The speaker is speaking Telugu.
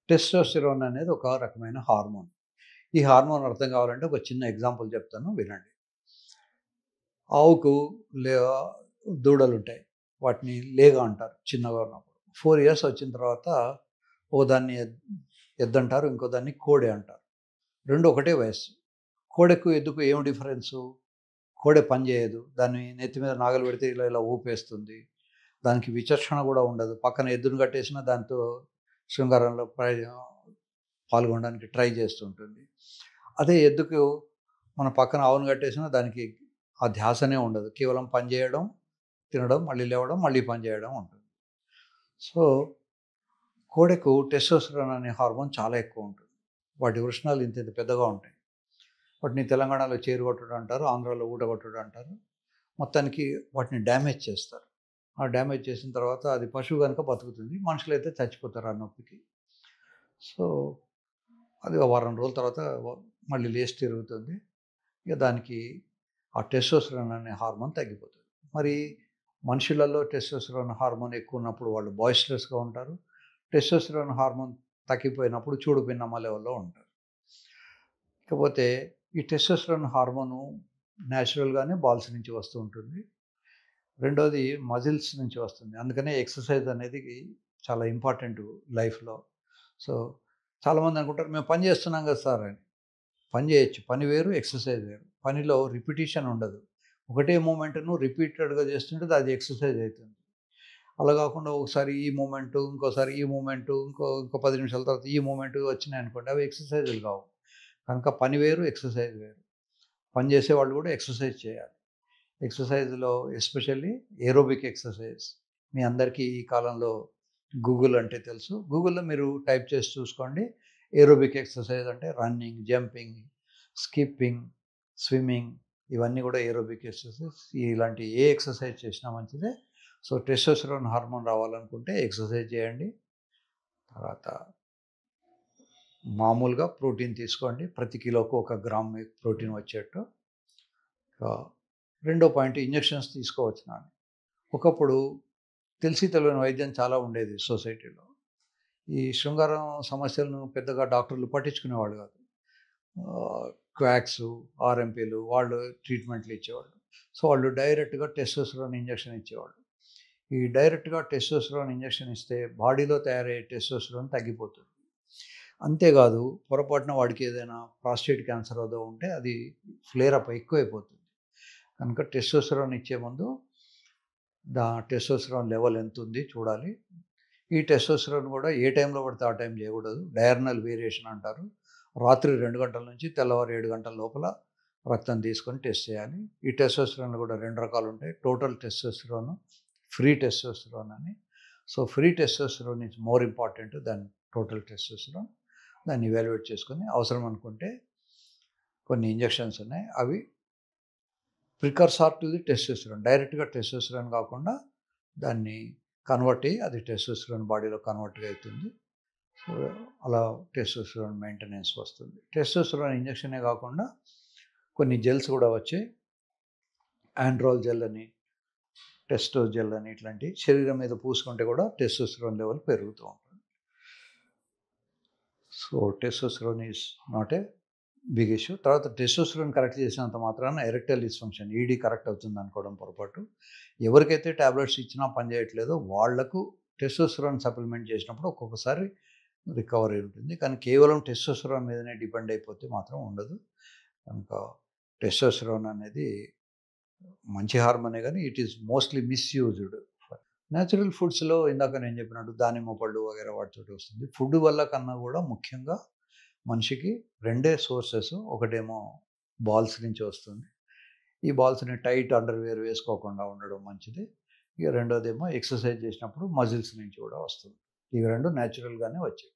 టెస్టోస్టెరాన్ అనేది ఒక రకమైన హార్మోన్. ఈ హార్మోన్ అర్థం కావాలంటే ఒక చిన్న ఎగ్జాంపుల్ చెప్తాను వినండి. ఆవుకు లే దూడలుంటాయి. వాటిని లేగ అంటారు చిన్నగా ఉన్నప్పుడు. 4 ఇయర్స్ వచ్చిన తర్వాత దాన్ని ఎద్దంటారు. ఇంకో దాన్ని కోడె అంటారు. 2 ఒకటే వయస్సు. కోడెకు ఎద్దుకు ఏం డిఫరెన్సు? కోడె పని చేయదు. దాన్ని నెత్తి మీద నాగలి పెడితే ఇలా ఇలా ఊపేస్తుంది. దానికి విచక్షణ కూడా ఉండదు. పక్కన ఎద్దును కట్టేసినా దాంతో శృంగారంలో పాల్గొనడానికి ట్రై చేస్తుంటుంది. అదే ఎద్దుకు మన పక్కన ఆవును కట్టేసినా దానికి ఆ ధ్యాసనే ఉండదు. కేవలం పని చేయడం, తినడం, మళ్ళీ లేవడం, మళ్ళీ పని చేయడం ఉంటుంది. సో, కోడెకు టెస్టోస్టెరాన్ అనే హార్మోన్ చాలా ఎక్కువ ఉంటుంది. వాటి వృషణాలు ఇంత ఇంత పెద్దగా ఉంటాయి. వాటిని తెలంగాణలో చేరుగొట్టుడు అంటారు, ఆంధ్రాలో ఊటగొట్టుడు అంటారు. మొత్తానికి వాటిని డ్యామేజ్ చేస్తారు. ఆ డ్యామేజ్ చేసిన తర్వాత అది పశువు గనుక బతుకుతుంది. మనుషులైతే చచ్చిపోతారు ఆ నొప్పికి. సో, అది వారం రోజుల తర్వాత మళ్ళీ లేచి తిరుగుతుంది. ఇక దానికి ఆ టెస్టోస్టెరాన్ అనే హార్మోన్ తగ్గిపోతుంది. మరి మనుషులలో టెస్టోస్టెరాన్ హార్మోన్ ఎక్కువ ఉన్నప్పుడు వాళ్ళు బాయిస్టరస్‌గా ఉంటారు. టెస్టోస్టెరాన్ హార్మోన్ తగ్గిపోయినప్పుడు చూడు పిన్నమ్మ లెవెల్‌లో ఉంటారు. ఇకపోతే ఈ టెస్టోస్టెరాన్ హార్మోను న్యాచురల్‌గానే బాల్స్ నుంచి వస్తూ ఉంటుంది. రెండోది మజిల్స్ నుంచి వస్తుంది. అందుకనే ఎక్సర్సైజ్ అనేది చాలా ఇంపార్టెంటు లైఫ్‌లో. సో, చాలామంది అనుకుంటారు మేము పని చేస్తున్నాం కదా సార్ అని. పని చేయొచ్చు. పని వేరు, ఎక్సర్సైజ్ వేరు. పనిలో రిపిటీషన్ ఉండదు. ఒకటే మూవ్‌మెంట్‌ను రిపీటెడ్‌గా చేస్తుంటే అది ఎక్సర్సైజ్ అయితుంది. అలా కాకుండా ఒకసారి ఈ మూవ్‌మెంటు, ఇంకోసారి ఈ మూవ్‌మెంటు, ఇంకో 10 నిమిషాల తర్వాత ఈ మూవ్‌మెంటు వచ్చినాయనుకోండి అవి ఎక్సర్సైజులు కావు. కనుక పని వేరు, ఎక్సర్సైజ్ వేరు. పని చేసేవాళ్ళు కూడా ఎక్సర్సైజ్ చేయాలి. ఎక్సర్సైజ్‌లో ఎస్పెషల్లీ ఏరోబిక్ ఎక్సర్సైజ్. మీ అందరికీ ఈ కాలంలో గూగుల్ అంటే తెలుసు. గూగుల్‌లో మీరు టైప్ చేసి చూసుకోండి. ఏరోబిక్ ఎక్సర్సైజ్ అంటే రన్నింగ్, జంపింగ్, స్కిప్పింగ్, స్విమ్మింగ్ ఇవన్నీ కూడా ఏరోబిక్ ఎక్సర్సైజ్. ఇలాంటి ఏ ఎక్సర్సైజ్ చేసినా మంచిదే. సో, టెస్టోస్టెరాన్ హార్మోన్ రావాలనుకుంటే ఎక్సర్సైజ్ చేయండి. తర్వాత మామూలుగా ప్రోటీన్ తీసుకోండి. ప్రతి కిలోకు 1 గ్రామ్ ప్రోటీన్ వచ్చేట్టు. రెండో పాయింట్ ఇంజెక్షన్స్ తీసుకోవచ్చునా? ఒకప్పుడు తెలిసి తెలియని వైద్యం చాలా ఉండేది సొసైటీలో. ఈ శృంగారం సమస్యలను పెద్దగా డాక్టర్లు పట్టించుకునేవాళ్ళు కాదు. క్వాక్సు, ఆర్ఎంపీలు వాళ్ళు ట్రీట్మెంట్లు ఇచ్చేవాళ్ళు. సో, వాళ్ళు డైరెక్ట్‌గా టెస్టోస్టెరాన్ ఇంజెక్షన్ ఇచ్చేవాళ్ళు. ఈ డైరెక్ట్‌గా టెస్టోస్టెరాన్ ఇంజెక్షన్ ఇస్తే బాడీలో తయారయ్యే టెస్టోస్టెరాన్ తగ్గిపోతుంది. అంతేకాదు పొరపాటున వాడికి ఏదైనా ప్రాస్టేట్ క్యాన్సర్ ఏదో ఉంటే అది ఫ్లేర్ అప్ ఎక్కువైపోతుంది. కనుక టెస్టోస్టెరాన్ ఇచ్చే ముందు టెస్టోస్టెరాన్ లెవెల్ ఎంతుంది చూడాలి. ఈ టెస్టోస్టెరాన్ కూడా ఏ టైంలో పడితే ఆ టైం చేయకూడదు. డయర్నల్ వేరియేషన్ అంటారు. రాత్రి 2 గంటల నుంచి తెల్లవారు 7 గంటల లోపల రక్తం తీసుకొని టెస్ట్ చేయాలి. ఈ టెస్టోస్టెరాన్‌లో కూడా 2 రకాలు ఉంటాయి. టోటల్ టెస్టోస్టెరాన్, ఫ్రీ టెస్టోస్టెరాన్ అని. So, free testosterone is more important than total testosterone. దాన్ని ఎవాల్యుయేట్ చేసుకొని అవసరం అనుకుంటే కొన్ని ఇంజెక్షన్స్ ఉన్నాయి. అవి ప్రికర్సార్ టు ది టెస్టోస్టెరాన్. డైరెక్ట్‌గా టెస్టోస్టెరాన్ కాకుండా దాన్ని కన్వర్ట్ అయ్యి అది టెస్టోస్టెరాన్ బాడీలో కన్వర్ట్ అవుతుంది. సో, అలా టెస్టోస్టెరాన్ మెయింటెనెన్స్ వస్తుంది. టెస్టోస్టెరాన్ ఇంజెక్షనే కాకుండా కొన్ని జెల్స్ కూడా వచ్చాయి. ఆండ్రోల్ జెల్ అని, టెస్టో జెల్ అని ఇట్లాంటి శరీరం మీద పూసుకుంటే కూడా టెస్టోస్టెరాన్ లెవెల్ పెరుగుతూ ఉంటుంది. So, testosterone is not a big issue. తర్వాత టెస్టోస్టెరాన్ కరెక్ట్ చేసినంత మాత్రాన ఎరెక్టైల్ డిస్‌ఫంక్షన్ ఈడీ కరెక్ట్ అవుతుంది అనుకోవడం పొరపాటు. ఎవరికైతే టాబ్లెట్స్ ఇచ్చినా పని చేయట్లేదో వాళ్లకు టెస్టోస్టెరాన్ సప్లిమెంట్ చేసినప్పుడు ఒక్కొక్కసారి రికవరీ ఉంటుంది. కానీ కేవలం టెస్టోస్టెరాన్ మీదనే డిపెండ్ అయిపోతే మాత్రం ఉండదు. కనుక టెస్టోస్టెరాన్ అనేది మంచి హార్మోనే కానీ it is mostly misused. Natural ఫుడ్స్‌లో ఇందాక నేను చెప్పినట్టు దానిమ్మ పళ్ళు వగైరా వాటితోటి వస్తుంది. ఫుడ్ వల్ల కన్నా కూడా ముఖ్యంగా మనిషికి 2 సోర్సెస్. ఒకటేమో బాల్స్ నుంచి వస్తుంది. ఈ బాల్స్‌ని టైట్ అండర్‌వేర్ వేసుకోకుండా ఉండడం మంచిది. ఇక రెండోదేమో ఎక్సర్సైజ్ చేసినప్పుడు మజిల్స్ నుంచి కూడా వస్తుంది. ఇవి 2 నేచురల్‌గానే వచ్చాయి.